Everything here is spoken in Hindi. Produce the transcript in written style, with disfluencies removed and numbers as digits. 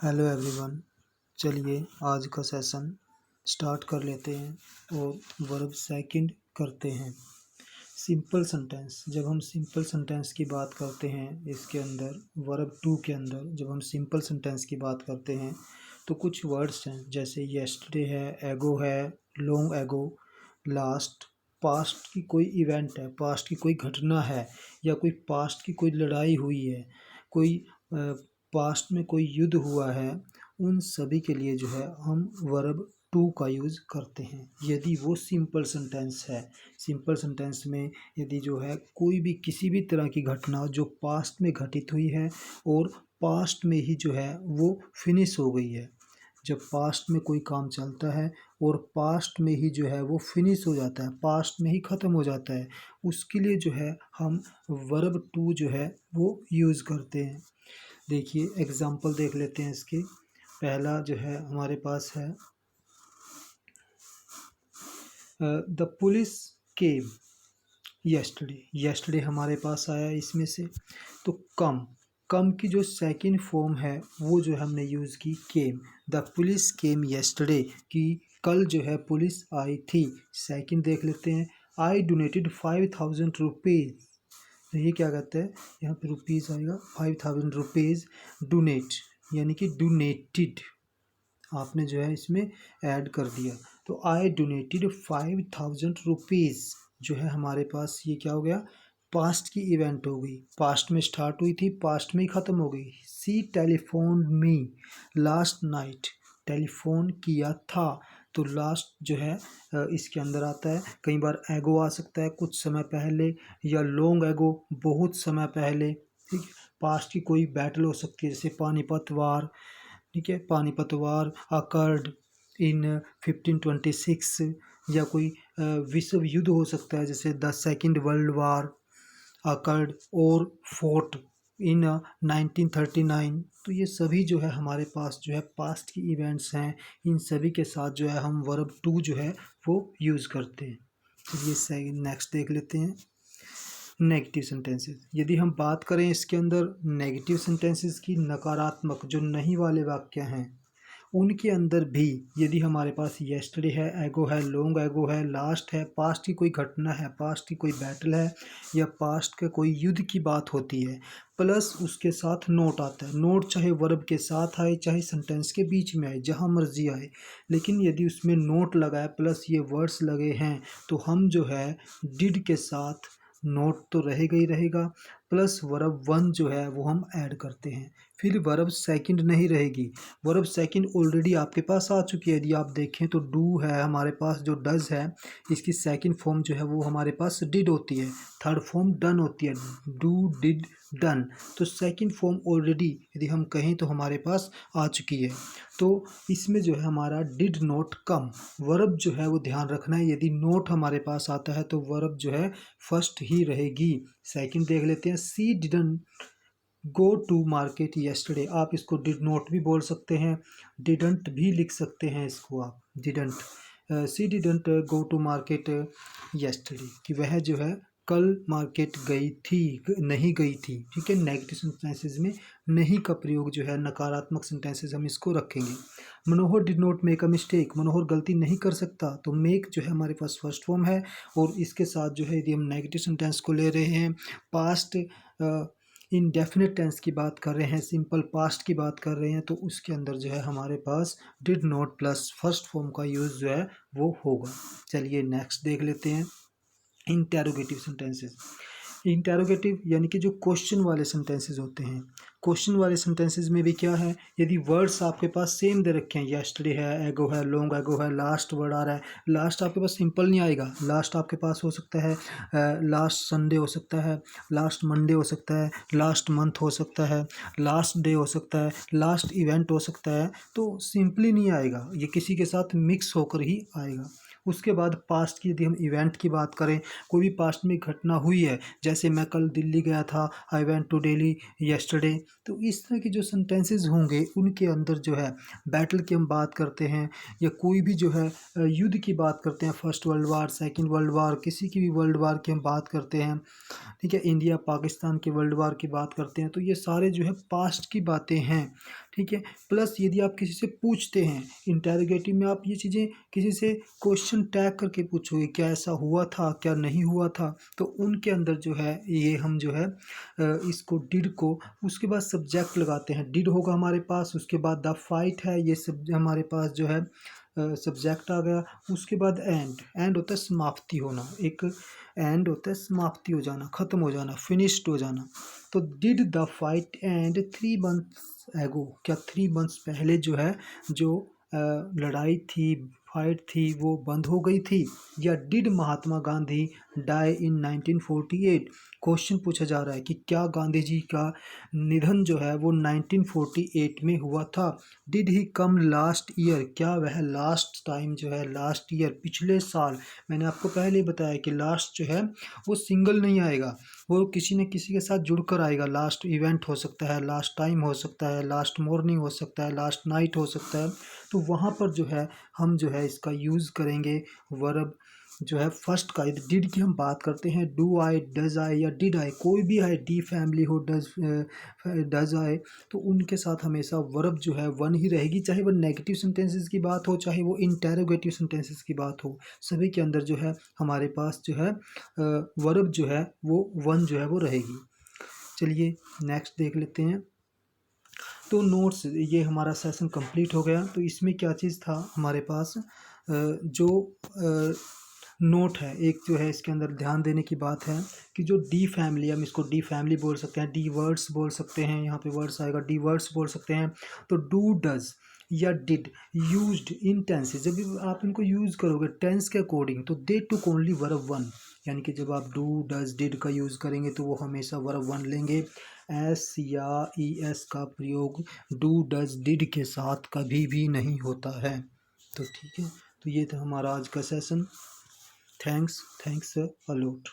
Hello everyone. चलिए आज का सेशन स्टार्ट कर लेते हैं और वर्ब सेकंड करते हैं। सिंपल सेंटेंस, जब हम सिंपल सेंटेंस की बात करते हैं इसके अंदर वर्ब टू के अंदर जब हम सिंपल सेंटेंस की बात करते हैं तो कुछ वर्ड्स हैं जैसे येस्टरडे है, एगो है, लॉन्ग एगो, लास्ट। पास्ट की कोई इवेंट है, पास्ट की कोई घटना है या कोई पास्ट की कोई लड़ाई हुई है, कोई पास्ट में कोई युद्ध हुआ है, उन सभी के लिए जो है हम वर्ब टू का यूज़ करते हैं यदि वो सिंपल सेंटेंस है। सिंपल सेंटेंस में यदि जो है कोई भी किसी भी तरह की घटना जो पास्ट में घटित हुई है और पास्ट में ही जो है वो फिनिश हो गई है, जब पास्ट में कोई काम चलता है और पास्ट में ही जो है वो फिनिश हो जाता है, पास्ट में ही ख़त्म हो जाता है, उसके लिए जो है हम वर्ब टू जो है वो यूज़ करते हैं। देखिए एग्ज़ाम्पल देख लेते हैं इसके। पहला जो है हमारे पास है the police came yesterday. Yesterday हमारे पास आया इसमें से। तो कम की जो सेकंड फॉर्म है वो जो हमने यूज़ की केम। द पुलिस केम येस्टरडे कि कल जो है पुलिस आई थी। सेकंड देख लेते हैं, आई डोनेटेड 5000 रुपीज़। तो ये क्या कहते हैं, यहाँ पे रुपीज़ आएगा, 5000 रुपीज़ डोनेट यानी कि डोनेटेड आपने जो है इसमें ऐड कर दिया। तो आई डोनेटेड 5000 रुपीज़ जो है हमारे पास ये क्या हो गया, पास्ट की इवेंट हो गई, पास्ट में स्टार्ट हुई थी, पास्ट में ही ख़त्म हो गई। सी टेलीफोन मी लास्ट नाइट, टेलीफोन किया था, तो लास्ट जो है इसके अंदर आता है। कई बार एगो आ सकता है कुछ समय पहले, या लॉन्ग एगो बहुत समय पहले। ठीक है, पास्ट की कोई बैटल हो सकती है जैसे पानीपत वार। ठीक है, पानीपत वार अकर्ड इन 1526, या कोई विश्व युद्ध हो सकता है जैसे the second world war occurred और फोर्ट इन 1939। तो ये सभी जो है हमारे पास जो है पास्ट की इवेंट्स हैं, इन सभी के साथ जो है हम वर्ब टू जो है वो यूज़ करते हैं। चलिए नेक्स्ट देख लेते हैं, नेगेटिव सेंटेंसेस। यदि हम बात करें इसके अंदर नेगेटिव सेंटेंसेस की, नकारात्मक जो नहीं वाले वाक्य हैं उनके अंदर भी यदि हमारे पास येस्टरडे है, एगो है, लॉन्ग एगो है, लास्ट है, पास्ट की कोई घटना है, पास्ट की कोई बैटल है, या पास्ट का कोई युद्ध की बात होती है, प्लस उसके साथ नोट आता है। नोट चाहे वर्ब के साथ आए चाहे सेंटेंस के बीच में आए, जहाँ मर्जी आए, लेकिन यदि उसमें नोट लगा है प्लस ये वर्ड्स लगे हैं तो हम जो है डिड के साथ नोट तो रहेगा ही रहेगा, प्लस वर्ब वन जो है वो हम ऐड करते हैं। फिर वर्ब सेकंड नहीं रहेगी, वर्ब सेकंड ऑलरेडी आपके पास आ चुकी है। यदि आप देखें तो डू है हमारे पास, जो डज है इसकी सेकंड फॉर्म जो है वो हमारे पास डिड होती है, थर्ड फॉर्म डन होती है, डू डिड डन। तो सेकंड फॉर्म ऑलरेडी यदि हम कहें तो हमारे पास आ चुकी है। तो इसमें जो है हमारा डिड नॉट कम, वर्ब जो है वो ध्यान रखना है, यदि नोट हमारे पास आता है तो वर्ब जो है फर्स्ट ही रहेगी। सेकंड देख लेते हैं, she didn't go to market yesterday. आप इसको डिड नॉट भी बोल सकते हैं, डिडंट भी लिख सकते हैं इसको आप, didn't. She didn't go to market yesterday कि वह जो है कल मार्केट गई थी, नहीं गई थी। ठीक है, नेगेटिव सेंटेंसेस में नहीं का प्रयोग जो है, नकारात्मक सेंटेंसेस हम इसको रखेंगे। Manohar did not make a mistake, Manohar गलती नहीं कर सकता, तो मेक जो है हमारे पास फर्स्ट फॉर्म है, और इसके साथ जो है यदि हम नेगेटिव सेंटेंस को ले रहे हैं, पास्ट इनडेफिनेट टेंस की बात कर रहे हैं, सिंपल पास्ट की बात कर रहे हैं, तो उसके अंदर जो है हमारे पास did not plus first form का यूज़ जो है वो होगा। चलिए नेक्स्ट देख लेते हैं, इंटेरोगेटिव सेंटेंसेस। इंटेरोगेटिव यानी कि जो क्वेश्चन वाले सेंटेंसेस होते हैं। क्वेश्चन वाले सेंटेंसेस में भी क्या है, यदि वर्ड्स आपके पास सेम दे रखे हैं, येस्टरडे है, एगो है, लॉन्ग एगो है, लास्ट वर्ड आ रहा है, लास्ट आपके पास सिंपल नहीं आएगा, लास्ट आपके पास हो सकता है लास्ट संडे हो सकता है, लास्ट मंडे हो सकता है, लास्ट मंथ हो सकता है, लास्ट डे हो सकता है, लास्ट इवेंट हो सकता है, तो सिंपली नहीं आएगा, ये किसी के साथ मिक्स होकर ही आएगा। उसके बाद पास्ट की यदि हम इवेंट की बात करें, कोई भी पास्ट में घटना हुई है, जैसे मैं कल दिल्ली गया था, I went to Delhi yesterday, तो इस तरह के जो सेंटेंसेस होंगे उनके अंदर जो है बैटल की हम बात करते हैं, या कोई भी जो है युद्ध की बात करते हैं, first world war, second world war, किसी की भी वर्ल्ड वार की हम बात करते हैं। ठीक है, इंडिया पाकिस्तान के वर्ल्ड वार की बात करते हैं, तो ये सारे जो है पास्ट की बातें हैं। ठीक है। प्लस यदि आप किसी से पूछते हैं इंटेरोगेटिव में, आप ये चीज़ें किसी से क्वेश्चन टैग करके पूछोगे, क्या ऐसा हुआ था, क्या नहीं हुआ था, तो उनके अंदर जो है ये हम जो है इसको डिड को उसके बाद सब्जेक्ट लगाते हैं, डिड होगा हमारे पास, उसके बाद द फाइट है, ये सब हमारे पास जो है सब्जेक्ट आ गया। उसके बाद एंड होता है समाप्ति होना, एक एंड होता है समाप्ति हो जाना, ख़त्म हो जाना, फिनिश्ड हो जाना। तो did the fight and 3 months एगो, क्या 3 मंथ्स पहले जो है जो लड़ाई थी, फाइट थी, वो बंद हो गई थी, या did Mahatma Gandhi die in 1948। Question पूछा जा रहा है कि क्या गांधी जी का निधन जो है वो 1948 में हुआ था। Did he come last year, क्या वह लास्ट टाइम जो है लास्ट ईयर पिछले साल, मैंने आपको पहले ही बताया कि लास्ट जो है वो सिंगल नहीं आएगा, वो किसी न किसी के साथ जुड़कर आएगा। लास्ट इवेंट हो सकता है, लास्ट टाइम हो सकता है, लास्ट मॉर्निंग हो सकता है, लास्ट नाइट हो सकता है। तो वहाँ पर जो है हम जो है इसका यूज़ करेंगे वर्ब जो है फर्स्ट का। यदि डिड की हम बात करते हैं, डू आई, डज आई या डिड आई, कोई भी आए, डी फैमिली हो, डज आए, तो उनके साथ हमेशा वर्ब जो है वन ही रहेगी, चाहे वो नेगेटिव सेंटेंसेस की बात हो, चाहे वो इंटेरोगेटिव सेंटेंसेस की बात हो, सभी के अंदर जो है हमारे पास जो है वर्ब जो है वो वन जो है वो रहेगी। चलिए नेक्स्ट देख लेते हैं। तो नोट्स, ये हमारा सेशन कंप्लीट हो गया। तो इसमें क्या चीज़ था हमारे पास, जो नोट है एक जो है, इसके अंदर ध्यान देने की बात है कि जो डी फैमिली, हम इसको डी फैमिली बोल सकते हैं, डी वर्ड्स बोल सकते हैं, यहाँ पे वर्ड्स आएगा, डी वर्ड्स बोल सकते हैं। तो डू, डज या डिड यूज्ड इन टेंसेस, जब भी आप इनको यूज़ करोगे टेंस के अकॉर्डिंग, तो दे टुक ओनली वर्ब वन, यानी कि जब आप डू, डज, डिड का यूज़ करेंगे तो वो हमेशा वर्ब वन लेंगे। एस या ई एस का प्रयोग डू, डज, डिड के साथ कभी भी नहीं होता है। तो ठीक है, तो ये था हमारा आज का session. Thanks, thanks a lot.